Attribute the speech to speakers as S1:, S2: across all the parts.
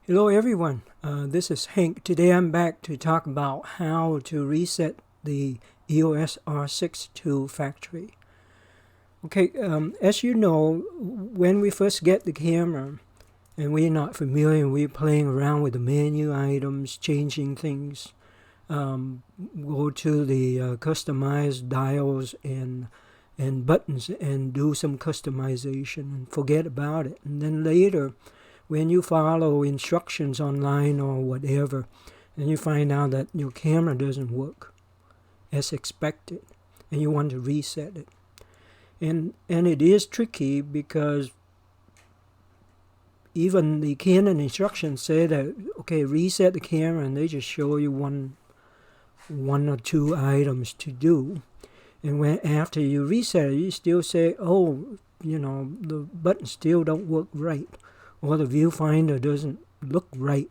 S1: Hello everyone, this is Hank. Today I'm back to talk about how to reset the EOS R6 to factory. Okay, as you know, when we first get the camera and we're not familiar, we're playing around with the menu items, changing things, go to the customized dials and buttons and do some customization and forget about it. And then later, when you follow instructions online or whatever, and you find out that your camera doesn't work as expected, and you want to reset it. And it is tricky because even the Canon instructions say that, okay, reset the camera, and they just show you one or two items to do. And when after you reset it, you still say, oh, the buttons still don't work right, or the viewfinder doesn't look right,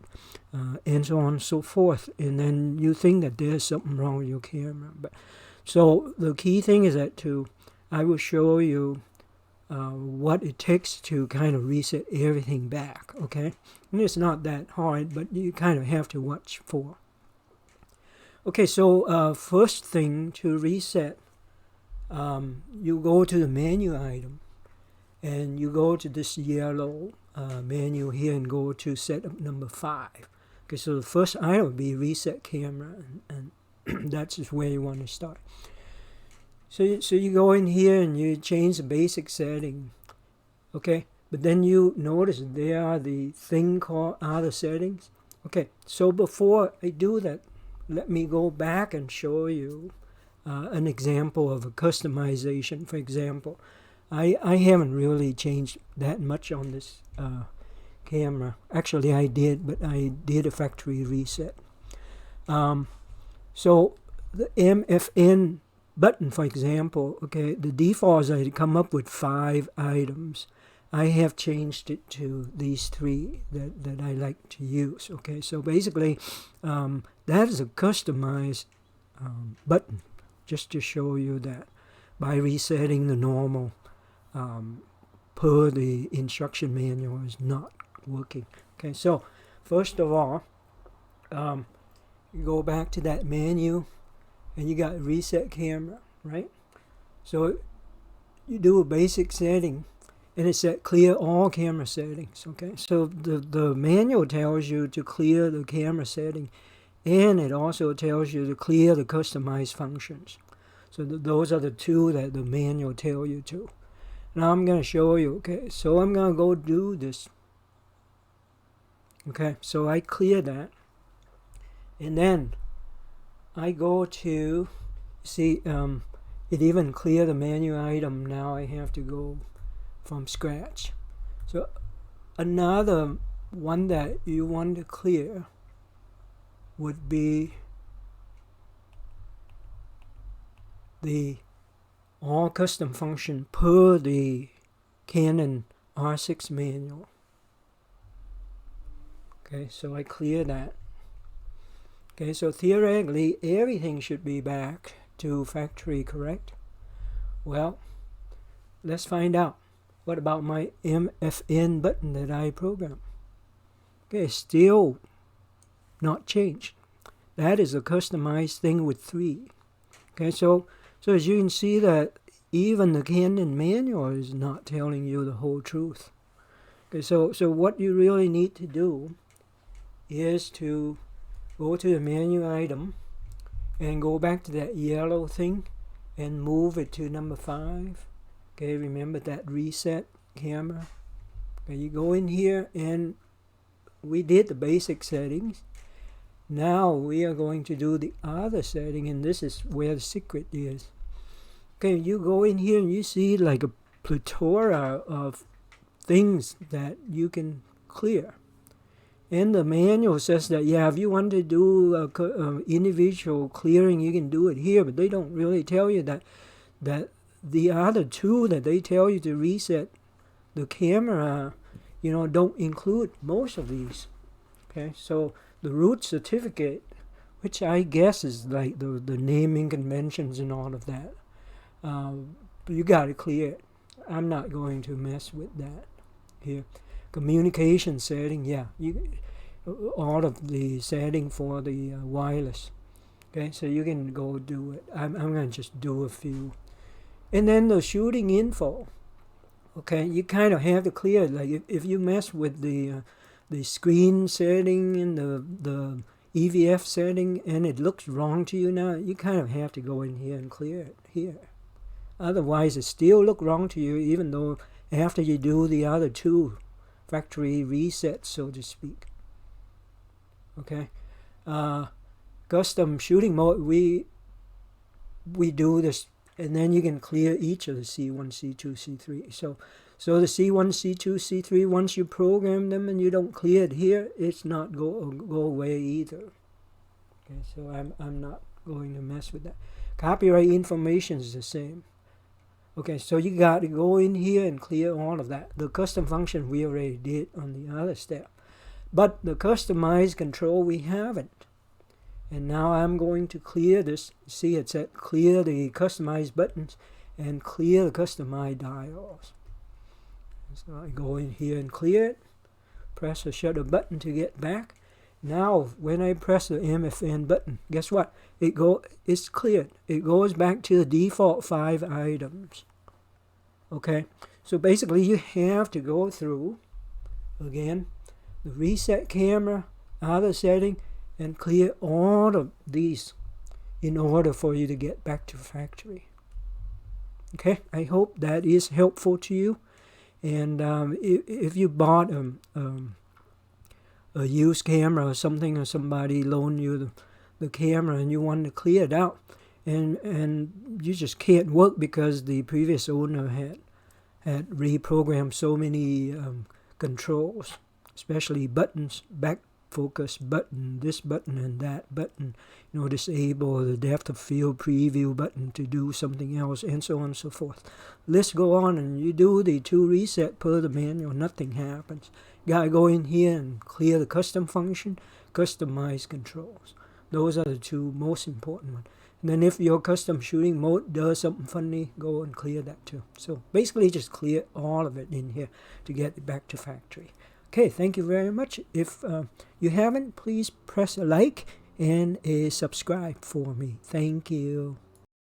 S1: and so on and so forth. And then you think that there's something wrong with your camera. So the key thing is that I will show you what it takes to kind of reset everything back, okay? And it's not that hard, but you kind of have to watch for. Okay, so first thing to reset, you go to the menu item, and you go to this yellow menu here and go to setup number 5. Okay, so the first item would be reset camera, and that's just where you want to start. So you go in here and you change the basic setting, okay? But then you notice there are the thing called other settings. Okay, so before I do that, let me go back and show you an example of a customization. For example, I haven't really changed that much on this camera. Actually, I did, but I did a factory reset. So the MFN button, for example, okay, the default is I come up with 5 items. I have changed it to these 3 that I like to use. Okay, so basically, that is a customized button, just to show you that by resetting the normal per the instruction manual is not working. Okay, so first of all, you go back to that menu and you got reset camera, right? So you do a basic setting and it's set clear all camera settings. Okay, so the manual tells you to clear the camera setting, and it also tells you to clear the customized functions. So those are the 2 that the manual tell you to. Now I'm going to show you. Okay, so I'm going to go do this. Okay, so I clear that, and then I go to, see, it even clear the menu item. Now I have to go from scratch. So another one that you want to clear would be the all custom function per the Canon R6 manual. Okay, so I clear that. Okay, so theoretically everything should be back to factory, correct? Well, let's find out. What about my MFN button that I programmed? Okay, still not changed. That is a customized thing with 3. Okay, so as you can see that even the Canon manual is not telling you the whole truth. Okay, so what you really need to do is to go to the menu item and go back to that yellow thing and move it to number 5. Okay, remember that reset camera. Okay, you go in here and we did the basic settings. Now we are going to do the other setting, and this is where the secret is. Okay, you go in here and you see like a plethora of things that you can clear. And the manual says that, yeah, if you want to do individual clearing, you can do it here, but they don't really tell you that the other 2 that they tell you to reset the camera, don't include most of these. Okay, so the root certificate, which I guess is like the naming conventions and all of that, you got to clear it. I'm not going to mess with that here. Communication setting, yeah, all of the setting for the wireless. Okay, so you can go do it. I'm going to just do a few. And then the shooting info. Okay, you kind of have to clear it. Like if you mess with the screen setting and the EVF setting and it looks wrong to you now, you kind of have to go in here and clear it here. Otherwise, it still look wrong to you, even though after you do the other two factory resets, so to speak. Okay, custom shooting mode. We do this, and then you can clear each of the C1, C2, C3. So the C1, C2, C3, once you program them and you don't clear it here, it's not go away either. Okay, so I'm not going to mess with that. Copyright information is the same. Okay, so you got to go in here and clear all of that. The custom function we already did on the other step. But the customized control we haven't. And now I'm going to clear this. See, it said clear the customized buttons and clear the customized dials. So I go in here and clear it. Press the shutter button to get back. Now, when I press the MFN button, guess what? It's cleared. It goes back to the default 5 items. Okay, so basically you have to go through, again, the reset camera, other setting, and clear all of these in order for you to get back to factory. Okay, I hope that is helpful to you. And if you bought a used camera or something, or somebody loaned you the camera and you want to clear it out, and you just can't work because the previous owner had reprogrammed so many controls, especially buttons, back focus button, this button and that button, disable the depth of field preview button to do something else, and so on and so forth. Let's go on, and you do the 2 reset per the manual, nothing happens. Gotta go in here and clear the custom function, customize controls. Those are the 2 most important ones. And then if your custom shooting mode does something funny, go and clear that too. So basically just clear all of it in here to get it back to factory. Okay, thank you very much. If you haven't, please press a like and a subscribe for me. Thank you.